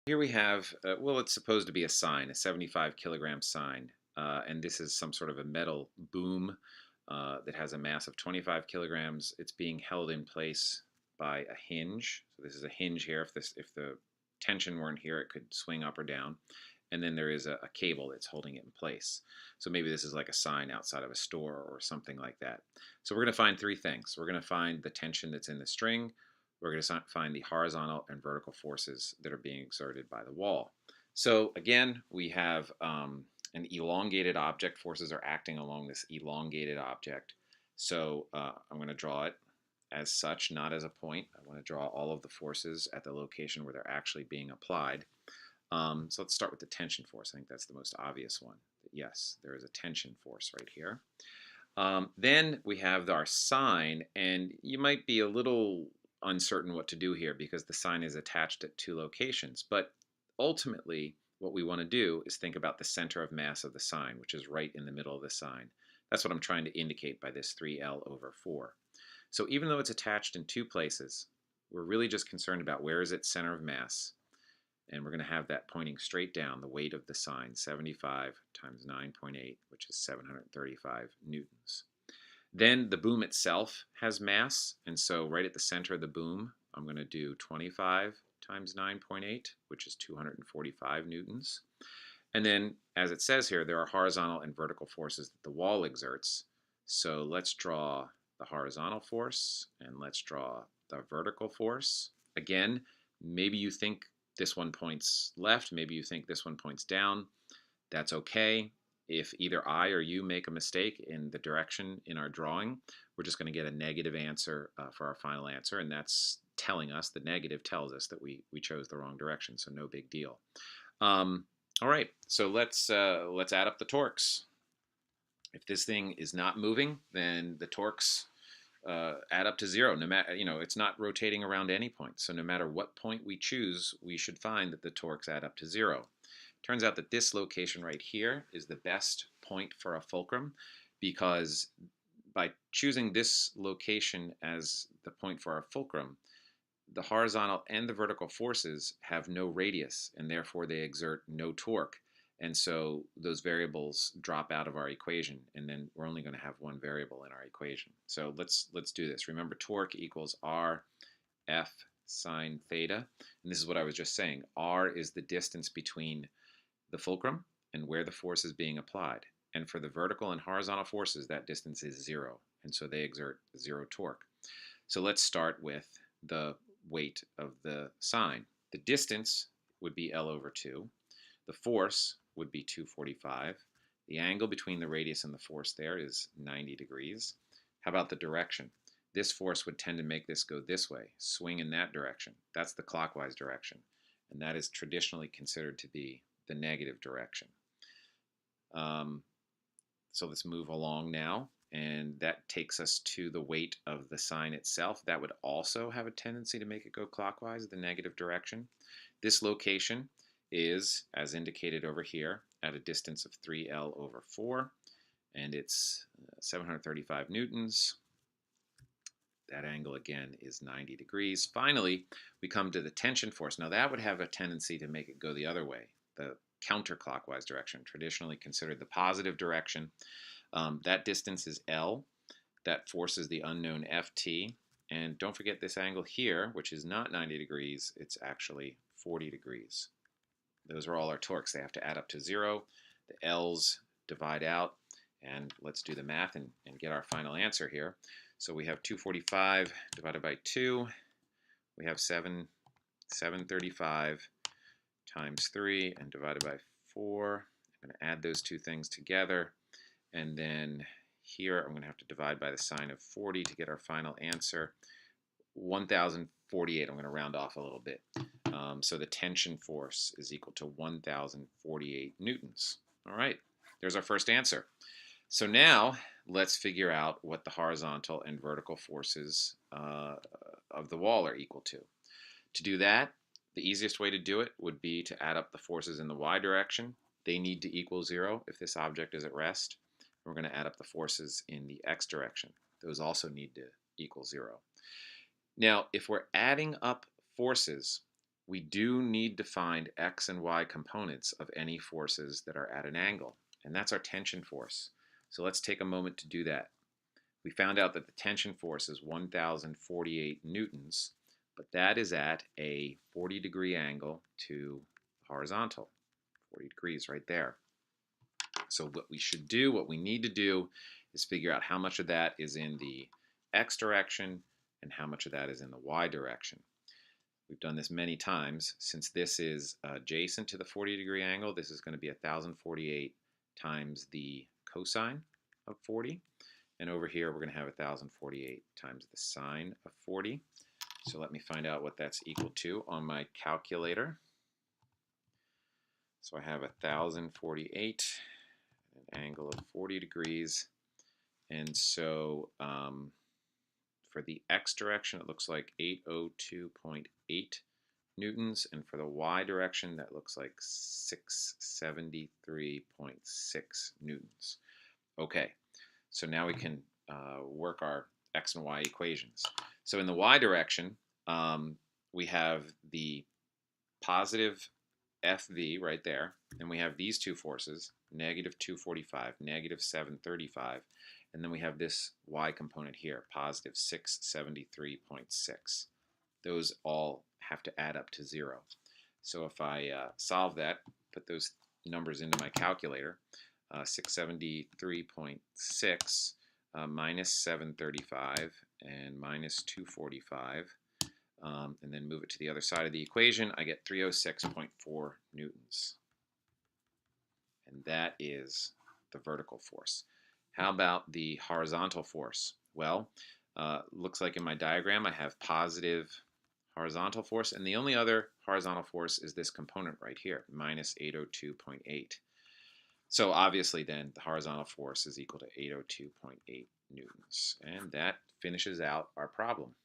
Here we have, well, it's supposed to be a sign, a 75 kilogram sign. And this is some sort of a metal boom that has a mass of 25 kilograms. It's being held in place by a hinge. So this is a hinge here. If the tension weren't here, it could swing up or down. And then there is a cable that's holding it in place. So maybe this is like a sign outside of a store or something like that. So we're going to find three things. We're going to find the tension that's in the string. We're going to find the horizontal and vertical forces that are being exerted by the wall. So again, we have an elongated object. Forces are acting along this elongated object. So I'm going to draw it as such, not as a point. I want to draw all of the forces at the location where they're actually being applied. So let's start with the tension force. I think that's the most obvious one. Yes, there is a tension force right here. Then we have our sign, and you might be a little uncertain what to do here because the sign is attached at two locations. But ultimately, what we want to do is think about the center of mass of the sign, which is right in the middle of the sign. That's what I'm trying to indicate by this 3L over 4. So even though it's attached in two places, we're really just concerned about where is its center of mass. And we're going to have that pointing straight down, the weight of the sign, 75 times 9.8, which is 735 newtons. Then the boom itself has mass, and so right at the center of the boom, I'm going to do 25 times 9.8, which is 245 newtons. And then, as it says here, there are horizontal and vertical forces that the wall exerts. So let's draw the horizontal force, and let's draw the vertical force. Again, maybe you think this one points left, maybe you think this one points down. That's okay. If either I or you make a mistake in the direction in our drawing, we're just going to get a negative answer for our final answer, and that's telling us, the negative tells us that we chose the wrong direction, so no big deal. All right, so let's add up the torques. If this thing is not moving, then the torques add up to zero. No matter, it's not rotating around any point. So no matter what point we choose, we should find that the torques add up to zero. Turns out that this location right here is the best point for a fulcrum because by choosing this location as the point for our fulcrum, the horizontal and the vertical forces have no radius and therefore they exert no torque. And so those variables drop out of our equation, and then we're only going to have one variable in our equation. So let's do this. Remember, torque equals R F sine theta. And this is what I was just saying. R is the distance between the fulcrum and where the force is being applied. And for the vertical and horizontal forces, that distance is zero. And so they exert zero torque. So let's start with the weight of the sign. The distance would be L over 2. The force would be 245. The angle between the radius and the force there is 90 degrees. How about the direction? This force would tend to make this go this way, swing in that direction. That's the clockwise direction. And that is traditionally considered to be the negative direction. So let's move along now. And that takes us to the weight of the sign itself. That would also have a tendency to make it go clockwise, the negative direction. This location is, as indicated over here, at a distance of 3L over 4, and it's 735 newtons. That angle, again, is 90 degrees. Finally, we come to the tension force. Now, that would have a tendency to make it go the other way, the counterclockwise direction, traditionally considered the positive direction. That distance is L. That force is the unknown Ft. And don't forget this angle here, which is not 90 degrees, it's actually 40 degrees. Those are all our torques. They have to add up to zero. The L's divide out. And let's do the math and get our final answer here. So we have 245 divided by 2. We have 735 times 3 and divided by 4. I'm going to add those two things together. And then here I'm going to have to divide by the sign of 40 to get our final answer. 1,048. I'm going to round off a little bit. So the tension force is equal to 1,048 newtons. All right, there's our first answer. So now let's figure out what the horizontal and vertical forces of the wall are equal to. To do that, the easiest way to do it would be to add up the forces in the y direction. They need to equal 0 if this object is at rest. We're going to add up the forces in the x direction. Those also need to equal 0. Now, if we're adding up forces, we do need to find x and y components of any forces that are at an angle, and that's our tension force. So let's take a moment to do that. We found out that the tension force is 1,048 newtons, but that is at a 40-degree angle to horizontal, 40 degrees right there. So what we should do, what we need to do, is figure out how much of that is in the x direction and how much of that is in the y direction. We've done this many times. Since this is adjacent to the 40-degree angle, this is going to be 1,048 times the cosine of 40. And over here, we're going to have 1,048 times the sine of 40. So let me find out what that's equal to on my calculator. So I have 1,048, an angle of 40 degrees. And so for the x direction, it looks like 802.8 newtons. And for the y direction, that looks like 673.6 newtons. Okay, so now we can work our x and y equations. So in the y direction, we have the positive FV right there, and we have these two forces, negative 245, negative 735, and then we have this y component here, positive 673.6. Those all have to add up to 0. So if I solve that, put those numbers into my calculator, 673.6 minus 735 and minus 245, and then move it to the other side of the equation, I get 306.4 newtons. And that is the vertical force. How about the horizontal force? Well, looks like in my diagram I have positive horizontal force, and the only other horizontal force is this component right here, minus 802.8. So obviously then the horizontal force is equal to 802.8 newtons. And that finishes out our problem.